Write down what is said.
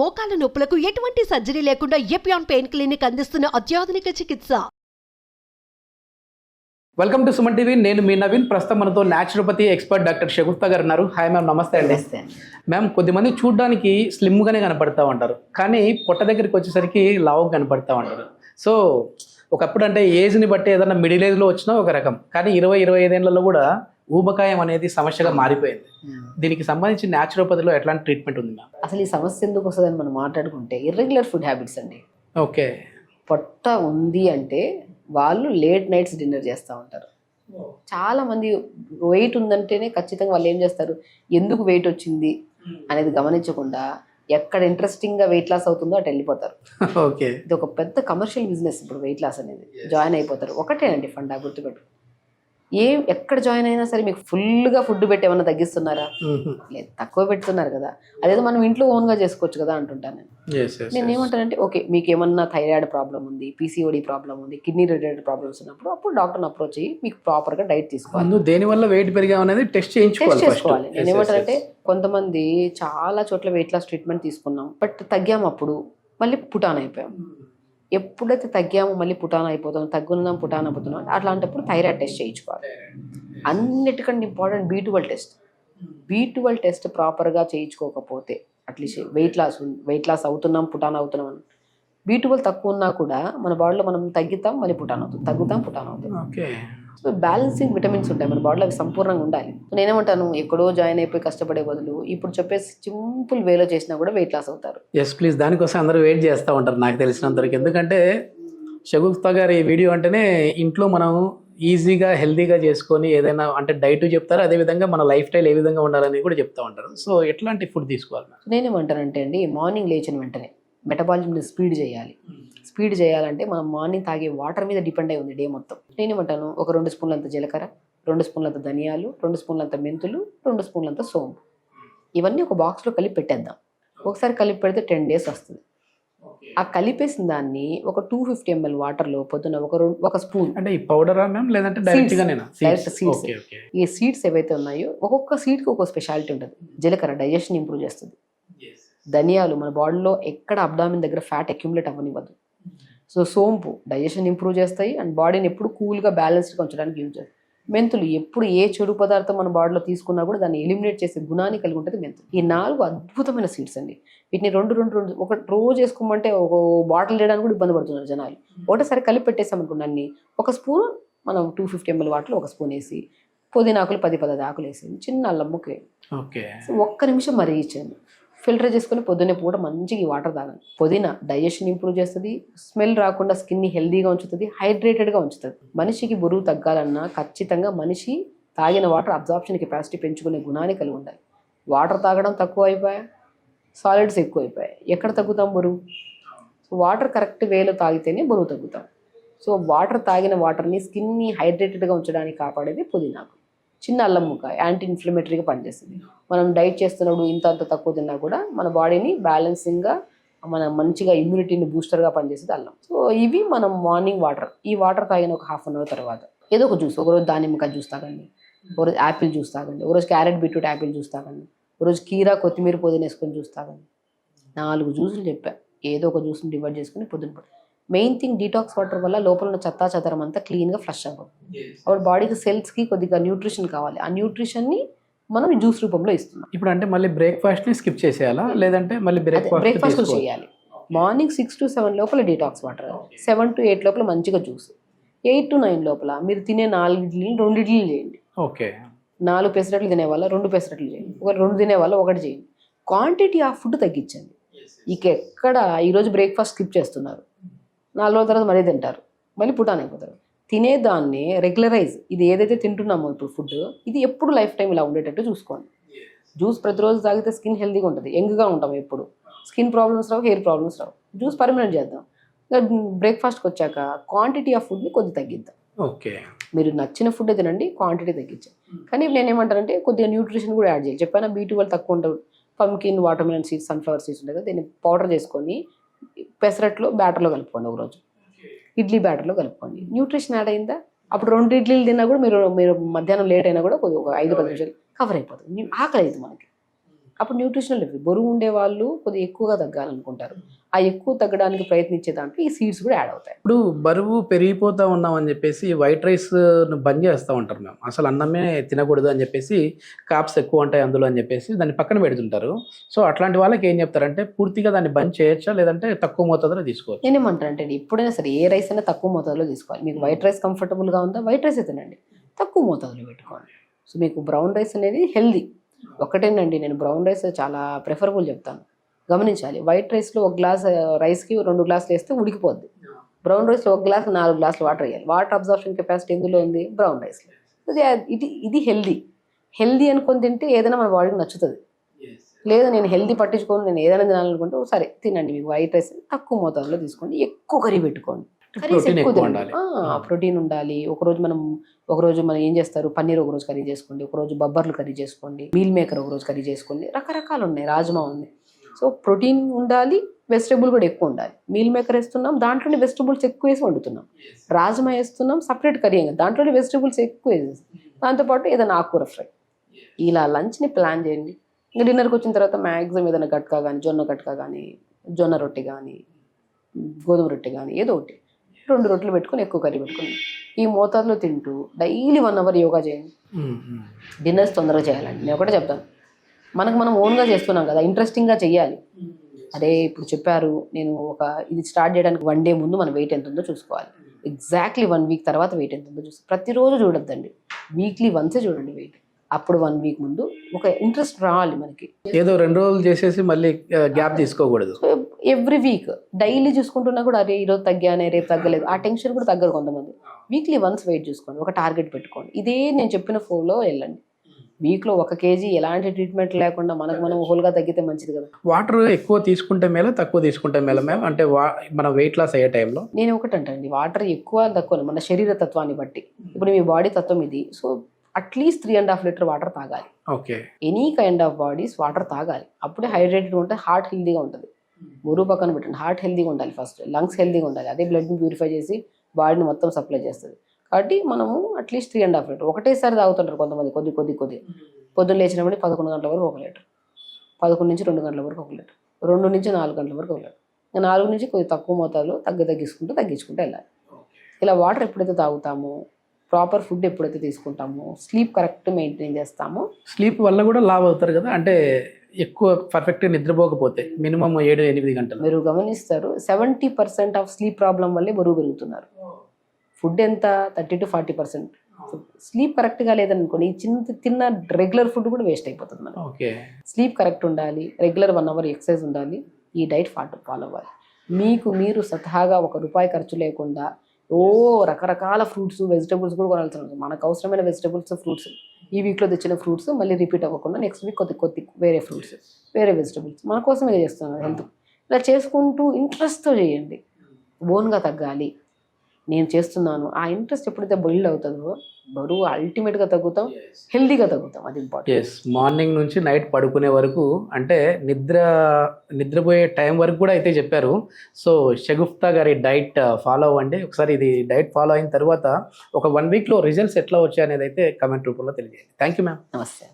మోకాల నొప్పులకు ఎటువంటి సర్జరీ లేకుండా ఎపియాన్ పెయిన్ క్లినిక్ అందిస్తున్న అత్యాధునిక చికిత్స. Welcome to Suman TV. నేను మీ నవీన్. ప్రస్తుతం మనతో న్యాచురోపతి ఎక్స్పర్ట్ డాక్టర్ షగుప్తా గారు ఉన్నారు. హాయ్ మ్యామ్, నమస్తే అండి. మ్యామ్, కొద్దిమంది చూడడానికి స్లిమ్గానే కనపడతా ఉంటారు, కానీ పొట్ట దగ్గరికి వచ్చేసరికి లావుగా కనపడతా ఉంటారు. సో ఒకప్పుడు అంటే ఏజ్ని బట్టి ఏదైనా మిడిల్ ఏజ్లో వచ్చినా ఒక రకం, కానీ 20-25 ఏళ్లలో కూడా ఊబకాయం అనేది సమస్యగా మారిపోయింది. దీనికి సంబంధించి న్యాచురోపతిలో ఎట్లాంటి ట్రీట్మెంట్ ఉంది మ్యామ్? అసలు ఈ సమస్య ఎందుకు వస్తుందని మనం మాట్లాడుకుంటే ఇర్రెగ్యులర్ ఫుడ్ హ్యాబిట్స్ అండి. ఓకే. పొట్ట ఉంది అంటే వాళ్ళు లేట్ నైట్స్ డిన్నర్ చేస్తూ ఉంటారు. చాలా మంది వెయిట్ ఉందంటేనే ఖచ్చితంగా వాళ్ళు ఏం చేస్తారు, ఎందుకు వెయిట్ వచ్చింది అనేది గమనించకుండా ఎక్కడ ఇంట్రెస్టింగ్గా వెయిట్ లాస్ అవుతుందో అటు వెళ్ళిపోతారు. ఓకే. ఇది ఒక పెద్ద కమర్షియల్ బిజినెస్ ఇప్పుడు వెయిట్ లాస్ అనేది. జాయిన్ అయిపోతారు. ఒకటేనండి ఫండా, గుర్తుపెట్టు. ఎక్కడ జాయిన్ అయినా సరే మీకు ఫుల్గా ఫుడ్ పెట్టి ఏమన్నా తగ్గిస్తున్నారా? లేదు, తక్కువ పెడుతున్నారు కదా. అదేదో మనం ఇంట్లో ఓన్గా చేసుకోవచ్చు కదా అంటుంటాను నేను. నేను ఏమంటానంటే, ఓకే మీకు ఏమన్నా థైరాయిడ్ ప్రాబ్లం ఉంది, పీసీఓడి ప్రాబ్లం ఉంది, కిడ్నీ రిలేటెడ్ ప్రాబ్లమ్స్ ఉన్నప్పుడు అప్పుడు డాక్టర్ని అప్రోచ్ అయ్యి మీకు ప్రాపర్గా డైట్ తీసుకోవాలి. దేనివల్ల వెయిట్ పెరిగామనేది టెస్ట్ చేసుకోవాలి. నేను ఏమంటానంటే, కొంతమంది చాలా చోట్ల వెయిట్ లాస్ ట్రీట్మెంట్ తీసుకున్నాం, బట్ తగ్గాము, అప్పుడు మళ్ళీ పుటాన్ అయిపోయాం. ఎప్పుడైతే తగ్గామో మళ్ళీ పుటాన్ అయిపోతాం, తగ్గున్నాం పుటాన్ అయిపోతున్నాం, అట్లాంటప్పుడు థైరాయిడ్ టెస్ట్ చేయించుకోవాలి. అన్నిటికంటే ఇంపార్టెంట్ B12 టెస్ట్ ప్రాపర్గా చేయించుకోకపోతే, అట్లీస్ట్ వెయిట్ లాస్ అవుతున్నాం, పుటాన్ అవుతున్నాం అని B12 తక్కువ ఉన్నా కూడా మన బాడీలో మనం తగ్గుతాం, మళ్ళీ పుటాన్ అవుతుంది, తగ్గుతాం, పుటాన్ అవుతుంది. సో బ్యాలెన్సింగ్ విటమిన్స్ ఉంటాయి మన బాడీలో, అవి సంపూర్ణంగా ఉండాలి. నేనేమంటాను, ఎక్కడో జాయిన్ అయిపోయి కష్టపడే బదులు ఇప్పుడు చెప్పే సింపుల్ వేలో చేసినా కూడా వెయిట్ లాస్ అవుతారు. Yes please. దానికోసం అందరూ వెయిట్ చేస్తూ ఉంటారు నాకు తెలిసినంతవరకు. ఎందుకంటే షగుప్తా గారి వీడియో అంటేనే ఇంట్లో మనం ఈజీగా హెల్తీగా చేసుకొని ఏదైనా అంటే డైట్ చెప్తారు, అదేవిధంగా మన లైఫ్ స్టైల్ ఏ విధంగా ఉండాలని కూడా చెప్తూ ఉంటారు. సో ఎట్లాంటి ఫుడ్ తీసుకోవాలి? నేనేమంటానంటే అండి, మార్నింగ్ లేచిన వెంటనే మెటబాలిజంని స్పీడ్ చేయాలంటే మనం మార్నింగ్ తాగే వాటర్ మీద డిపెండ్ అయి ఉంది డే మొత్తం. నేనేమంటాను, ఒక 2 స్పూన్లంత జీలకర్ర, 2 స్పూన్లంత ధనియాలు, 2 స్పూన్లంత మెంతులు, 2 స్పూన్లంత సోంపు, ఇవన్నీ ఒక బాక్స్లో కలిపి పెట్టేద్దాం. ఒకసారి కలిపి పెడితే 10 days వస్తుంది. ఆ కలిపేసిన దాన్ని ఒక 250 ml వాటర్లో పొద్దున ఒక స్పూన్, అంటే ఈ పౌడరా మ్యామ్ లేదంటే డైరెక్ట్ సీడ్స్, ఈ సీడ్స్ ఏవైతే ఉన్నాయో ఒక్కొక్క సీడ్కి ఒక్కొక్క స్పెషాలిటీ ఉంటుంది. జీలకర్ర డైజెషన్ ఇంప్రూవ్ చేస్తుంది. ధనియాలు మన బాడీలో ఎక్కడ అబ్డామిన్ దగ్గర ఫ్యాట్ అక్యుములేట్ అవ్వనివ్వదు. సో సోంపు డైజెషన్ ఇంప్రూవ్ చేస్తాయి అండ్ బాడీని ఎప్పుడు కూల్గా బ్యాలెన్స్డ్గా ఉంచడానికి యూజ్ చేస్తాయి. మెంతులు ఎప్పుడు ఏ చెడు పదార్థం మన బాడీలో తీసుకున్నా కూడా దాన్ని ఎలిమినేట్ చేసే గుణాన్ని కలిగి ఉంటుంది మెంతులు. ఈ 4 అద్భుతమైన సీడ్స్ అండి. వీటిని రెండు ఒక రోజు వేసుకోమంటే ఒక బాటిల్ చేయడానికి కూడా ఇబ్బంది పడుతున్నారు జనాలు. ఒకటేసారి కలిపి పెట్టేసాం అనుకోండి, అన్ని ఒక స్పూన్ మనం 250 ml వాటర్లో ఒక స్పూన్ వేసి, పుదీనాకులు 10-15 ఆకులు వేసి, చిన్న అల్లం ముక్క వేయండి. ఒక్క నిమిషం మరిగించండి. ఫిల్టర్ చేసుకుని పొద్దున్నే పూట మంచిగా ఈ వాటర్ తాగండి. పుదీనా డైజెషన్ ఇంప్రూవ్ చేస్తుంది, స్మెల్ రాకుండా స్కిన్ని హెల్దీగా ఉంచుతుంది, హైడ్రేటెడ్గా ఉంచుతుంది. మనిషికి బరువు తగ్గాలన్నా ఖచ్చితంగా మనిషి తాగిన వాటర్ అబ్జార్ప్షన్ కెపాసిటీ పెంచుకునే గుణాన్ని కలిగి ఉండాలి. వాటర్ తాగడం తక్కువ అయిపోయాయి, సాలిడ్స్ ఎక్కువ అయిపోయాయి, ఎక్కడ తగ్గుతాం బరువు? సో వాటర్ కరెక్ట్ వేలో తాగితేనే బరువు తగ్గుతాం. సో వాటర్ తాగిన వాటర్ని స్కిన్ని హైడ్రేటెడ్గా ఉంచడానికి కాపాడేది పుదీనాకు. చిన్న అల్లం ముక్క యాంటీ ఇన్ఫ్లమేటరీగా పనిచేస్తుంది. మనం డైట్ చేస్తున్నప్పుడు ఇంత తక్కువ తిన్నా కూడా మన బాడీని బ్యాలెన్సింగ్గా, మన మంచిగా ఇమ్యూనిటీని బూస్టర్గా పనిచేసేది అల్లం. సో ఇవి మనం మార్నింగ్ వాటర్, ఈ వాటర్ తాగిన ఒక 1/2 hour తర్వాత ఏదో ఒక జ్యూస్, ఒకరోజు దానిమ్మకాయ జ్యూస్ తాగండి, ఒకరోజు యాపిల్ జ్యూస్ తాగండి, ఒకరోజు క్యారెట్ బీట్రూట్ యాపిల్ జ్యూస్ తాగండి, ఒకరోజు కీరా కొత్తిమీర పుదీనా వేసుకొని జ్యూస్ తాగండి. 4 జ్యూసులు చెప్పా, ఏదో ఒక జ్యూస్ని డివైడ్ చేసుకుని పొద్దున. మెయిన్ థింగ్, డీటాక్స్ వాటర్ వల్ల లోపల ఉన్న చెత్తా చెదరం అంతా క్లీన్గా ఫ్లష్ అవ్వదు. అప్పుడు బాడీకి సెల్స్కి కొద్దిగా న్యూట్రిషన్ కావాలి, ఆ న్యూట్రిషన్ని మనం జ్యూస్ రూపంలో ఇస్తున్నాం. ఇప్పుడు అంటే మళ్ళీ బ్రేక్ఫాస్ట్ని స్కిప్ చేసేయాలా లేదంటే మళ్ళీ బ్రేక్ఫాస్ట్ చేయాలి? మార్నింగ్ 6 to 7 లోపల డీటాక్స్ వాటర్, 7 to 8 లోపల మంచిగా జ్యూస్, 8 to 9 లోపల మీరు తినే 4 ఇడ్లీలు 2 ఇడ్లీలు చేయండి. ఓకే. 4 పెసరట్లు తినే వాళ్ళ 2 పెసరట్లు చేయండి, 2 తినే వాళ్ళ 1 చేయండి. క్వాంటిటీ ఆఫ్ ఫుడ్ తగ్గించండి. ఇక ఎక్కడ ఈరోజు బ్రేక్ఫాస్ట్ స్కిప్ చేస్తున్నారు, 4 రోజుల తర్వాత మరీ తింటారు, మళ్ళీ పుటాన్ అయిపోతారు. తినేదాన్ని రెగ్యులరైజ్, ఇది ఏదైతే తింటున్నామో ఇప్పుడు ఫుడ్, ఇది ఎప్పుడు లైఫ్ టైం ఇలా ఉండేటట్టు చూసుకోండి. జ్యూస్ ప్రతిరోజు తాగితే స్కిన్ హెల్తీగా ఉంటుంది, యంగ్గా ఉంటాం, ఎప్పుడు స్కిన్ ప్రాబ్లమ్స్ రావు, హెయిర్ ప్రాబ్లమ్స్ రావు. జ్యూస్ పర్మనెంట్ చేద్దాం. బ్రేక్ఫాస్ట్కి వచ్చాక క్వాంటిటీ ఆఫ్ ఫుడ్ని కొద్దిగా తగ్గిద్దాం. ఓకే. మీరు నచ్చిన ఫుడ్ తినండి, క్వాంటిటీ తగ్గించండి. కానీ నేనేమంటానంటే కొద్దిగా న్యూట్రిషన్ కూడా యాడ్ చేయాలి. చెప్పాను B12 తక్కువ ఉంటుంది. Pumpkin, watermelon seeds, sunflower seeds ఉంటాయి కదా, దీన్ని పౌడర్ చేసుకొని పెసరట్లో బ్యాటర్లో కలుపుకోండి. ఒకరోజు ఇడ్లీ బ్యాటర్లో కలుపుకోండి. న్యూట్రిషన్ యాడ్ అయిందా? అప్పుడు 2 ఇడ్లీలు తిన్నా కూడా మీరు మధ్యాహ్నం లేట్ అయినా కూడా ఒక 5-10 నిమిషాలు కవర్ అయిపోతుంది. ఆకలి అవుతుంది మనకి. అప్పుడు న్యూట్రిషనల్ ఎఫెక్ట్. బరువు ఉండే వాళ్ళు కొద్దిగా ఎక్కువగా తగ్గాలనుకుంటారు, ఆ ఎక్కువ తగ్గడానికి ప్రయత్నించే దాంట్లో ఈ సీడ్స్ కూడా యాడ్ అవుతాయి. ఇప్పుడు బరువు పెరిగిపోతా ఉన్నాం అని చెప్పేసి వైట్ రైస్ బంద్ చేస్తూ ఉంటారు మేము, అసలు అన్నమే తినకూడదు అని చెప్పేసి, కాప్స్ ఎక్కువ ఉంటాయి అందులో అని చెప్పేసి దాన్ని పక్కన పెడుతుంటారు. సో అట్లాంటి వాళ్ళకి ఏం చెప్తారంటే పూర్తిగా దాన్ని బంద్ చేయొచ్చా లేదంటే తక్కువ మోతాదులో తీసుకోవచ్చు? నేనేమంటానంటే ఎప్పుడైనా సరే ఏ రైస్ అయినా తక్కువ మోతాదులో తీసుకోవాలి. మీకు వైట్ రైస్ కంఫర్టబుల్గా ఉందా, వైట్ రైస్ తినండి, తక్కువ మోతాదులో పెట్టుకోండి. సో మీకు బ్రౌన్ రైస్ అనేది హెల్దీ. ఒకటేనండి, నేను బ్రౌన్ రైస్ చాలా ప్రిఫరబుల్ చెప్తాను. గమనించాలి, వైట్ రైస్లో ఒక గ్లాస్ రైస్కి 2 గ్లాసులు వేస్తే ఉడికిపోద్ది. బ్రౌన్ రైస్లో 1 గ్లాస్ 4 గ్లాసులు వాటర్ వేయాలి. వాటర్ అబ్జర్ప్షన్ కెపాసిటీ ఎందులో ఉంది? బ్రౌన్ రైస్లో. ఇది హెల్దీ అనుకొని తింటే ఏదైనా మన బాడీకి నచ్చుతుంది. లేదా నేను హెల్దీ పట్టించుకొని నేను ఏదైనా తినాలనుకుంటే సరే తినండి. మీకు వైట్ రైస్ తక్కువ మోతాదులో తీసుకోండి, ఎక్కువ కర్రీ పెట్టుకోండి. కర్రీస్ ఎక్కువ తినండి, ప్రోటీన్ ఉండాలి. ఒకరోజు మనం ఏం చేస్తారు, పన్నీర్ ఒకరోజు కర్రీ చేసుకోండి, ఒకరోజు బొబ్బర్లు కర్రీ చేసుకోండి, మీల్ మేకర్ ఒకరోజు కర్రీ చేసుకోండి, రకరకాలు ఉన్నాయి, రాజ్మా ఉంది. సో ప్రోటీన్ ఉండాలి, వెజిటేబుల్ కూడా ఎక్కువ ఉండాలి. మీల్ మేకర్ వేస్తున్నాం, దాంట్లోనే వెజిటేబుల్స్ ఎక్కువ వేసి వండుతున్నాం. రాజ్మా వేస్తున్నాం, సపరేట్ కర్రీ అయింది, దాంట్లోనే వెజిటేబుల్స్ ఎక్కువ వేసేసి, దాంతోపాటు ఏదైనా ఆకుకూర ఫ్రై. ఇలా లంచ్ని ప్లాన్ చేయండి. ఇంకా డిన్నర్కి వచ్చిన తర్వాత మ్యాక్సిమం ఏదైనా గట్కా కానీ, జొన్న గట్కా కానీ, జొన్న రొట్టె కానీ, గోధుమ రొట్టె కానీ, ఏదో ఒకటి 2 రొట్టెలు పెట్టుకొని ఎక్కువ కర్రీ పెట్టుకొని ఈ మోతాదులో తింటూ డైలీ 1 అవర్ యోగా చేయండి. డిన్నర్స్ తొందరగా చేయాలండి. నేను ఒకటే చెప్తాను, మనం ఓన్గా చేస్తున్నాం కదా, ఇంట్రెస్టింగ్గా చెయ్యాలి. అదే ఇప్పుడు చెప్పారు, నేను ఇది స్టార్ట్ చేయడానికి 1 డే ముందు మన వెయిట్ ఎంత ఉందో చూసుకోవాలి. ఎగ్జాక్ట్లీ 1 వీక్ తర్వాత వెయిట్ ఎంత ఉందో చూసుకోవాలి. ప్రతిరోజు చూడొద్దండి, వీక్లీ వన్సే చూడండి వెయిట్. అప్పుడు 1 వీక్ ముందు ఒక ఇంట్రెస్ట్ రావాలి మనకి. ఏదో 2 రోజులు చేసేసి మళ్ళీ గ్యాప్ తీసుకోకూడదు. ఎవ్రీ వీక్ డైలీ చూసుకుంటున్నా కూడా అరే ఈరోజు తగ్గానే రేపు తగ్గలేదు, ఆ టెన్షన్ కూడా తగ్గరు కొంతమంది. వీక్లీ వన్స్ వెయిట్ చూసుకోండి, ఒక టార్గెట్ పెట్టుకోండి. ఇదే నేను చెప్పిన ఫ్లోలో వెళ్ళండి. వీక్లో 1 కేజీ ఎలాంటి ట్రీట్మెంట్ లేకుండా మనం హోల్గా తగ్గితే మంచిది కదా. వాటర్ ఎక్కువ తీసుకుంటే మేల, తక్కువ తీసుకుంటే మేల మ్యామ్? అంటే మన వెయిట్ లాస్ అయ్యే టైంలో నేను ఒకటంటండి, వాటర్ ఎక్కువ తక్కువ మన శరీర తత్వాన్ని బట్టి. ఇప్పుడు మీ బాడీ తత్వం ఇది, సో అట్లీస్ట్ 3.5 లీటర్ వాటర్ తాగాలి. Okay, any kind of bodies water తాగాలి. అప్పుడే హైడ్రేటెడ్ ఉంటే హార్ట్ హెల్దీగా ఉంటుంది. బరువు పక్కన పెట్టండి, హార్ట్ హెల్దీగా ఉండాలి, ఫస్ట్ లంగ్స్ హెల్దీగా ఉండాలి. అదే బ్లడ్ని ప్యూరిఫై చేసి బాడీని మొత్తం సప్లై చేస్తుంది. కాబట్టి మనము అట్లీస్ట్ 3.5 లీటర్ ఒకటేసారి తాగుతుంటారు కొంతమంది, కొద్ది పొద్దున్న లేచినప్పుడు 11 గంటల వరకు 1 లీటర్, 11 నుంచి 2 గంటల వరకు 1 లీటర్, 2 నుంచి 4 గంటల వరకు 1 లీటర్, 4 నుంచి కొద్ది తక్కువ మోతాదులో తగ్గించుకుంటూ వెళ్ళాలి. ఇలా వాటర్ ఎప్పుడైతే తాగుతామో, ప్రాపర్ ఫుడ్ ఎప్పుడైతే తీసుకుంటామో, స్లీప్ కరెక్ట్ మెయింటైన్ చేస్తామో, స్లీప్ వల్ల కూడా లావ్ అవుతారు కదా. అంటే ఎక్కువ పర్ఫెక్ట్గా నిద్రపోకపోతే మినిమం 7-8 గంటలు. మీరు గమనిస్తారు 70% ఆఫ్ స్లీప్ ప్రాబ్లం వల్లే బరువు పెరుగుతున్నారు. ఫుడ్ ఎంత 30 to 40%. స్లీప్ కరెక్ట్గా లేదనుకోండి, తిన్న రెగ్యులర్ ఫుడ్ కూడా వేస్ట్ అయిపోతుంది మనకి. ఓకే, స్లీప్ కరెక్ట్ ఉండాలి, రెగ్యులర్ 1 అవర్ ఎక్సర్సైజ్ ఉండాలి, ఈ డైట్ ఫాలో అవ్వాలి. మీరు స్వతహాగా ₹1 ఖర్చు లేకుండా రకరకాల ఫ్రూట్స్ వెజిటబుల్స్ కూడా కొనాల్సి ఉంటుంది. మనకు అవసరమైన వెజిటబుల్స్ ఫ్రూట్స్, ఈ వీక్లో తెచ్చిన ఫ్రూట్స్ మళ్ళీ రిపీట్ అవ్వకుండా నెక్స్ట్ వీక్ కొద్ది వేరే ఫ్రూట్స్, వేరే వెజిటబుల్స్ మన కోసం ఇది చేస్తున్నారు హెల్త్. ఇలా చేసుకుంటూ ఇంట్రెస్ట్తో చేయండి. ఓన్గా తగ్గాలి, నేను చేస్తున్నాను, ఆ ఇంట్రెస్ట్ ఎప్పుడైతే బిల్డ్ అవుతుందో బరువు అల్టిమేట్గా తగ్గుతాం, హెల్దీగా తగ్గుతాం. అది ఇంపార్టెంట్. మార్నింగ్ నుంచి నైట్ పడుకునే వరకు, అంటే నిద్రపోయే టైం వరకు కూడా అయితే చెప్పారు. సో షగుఫ్తా గారి డైట్ ఫాలో అవ్వండి. ఒకసారి ఇది డైట్ ఫాలో అయిన తర్వాత ఒక 1 వీక్లో రిజల్ట్స్ ఎట్లా వచ్చాయి అనేది అయితే కమెంట్ రూపంలో తెలియజేయండి. Thank you ma'am. నమస్తే.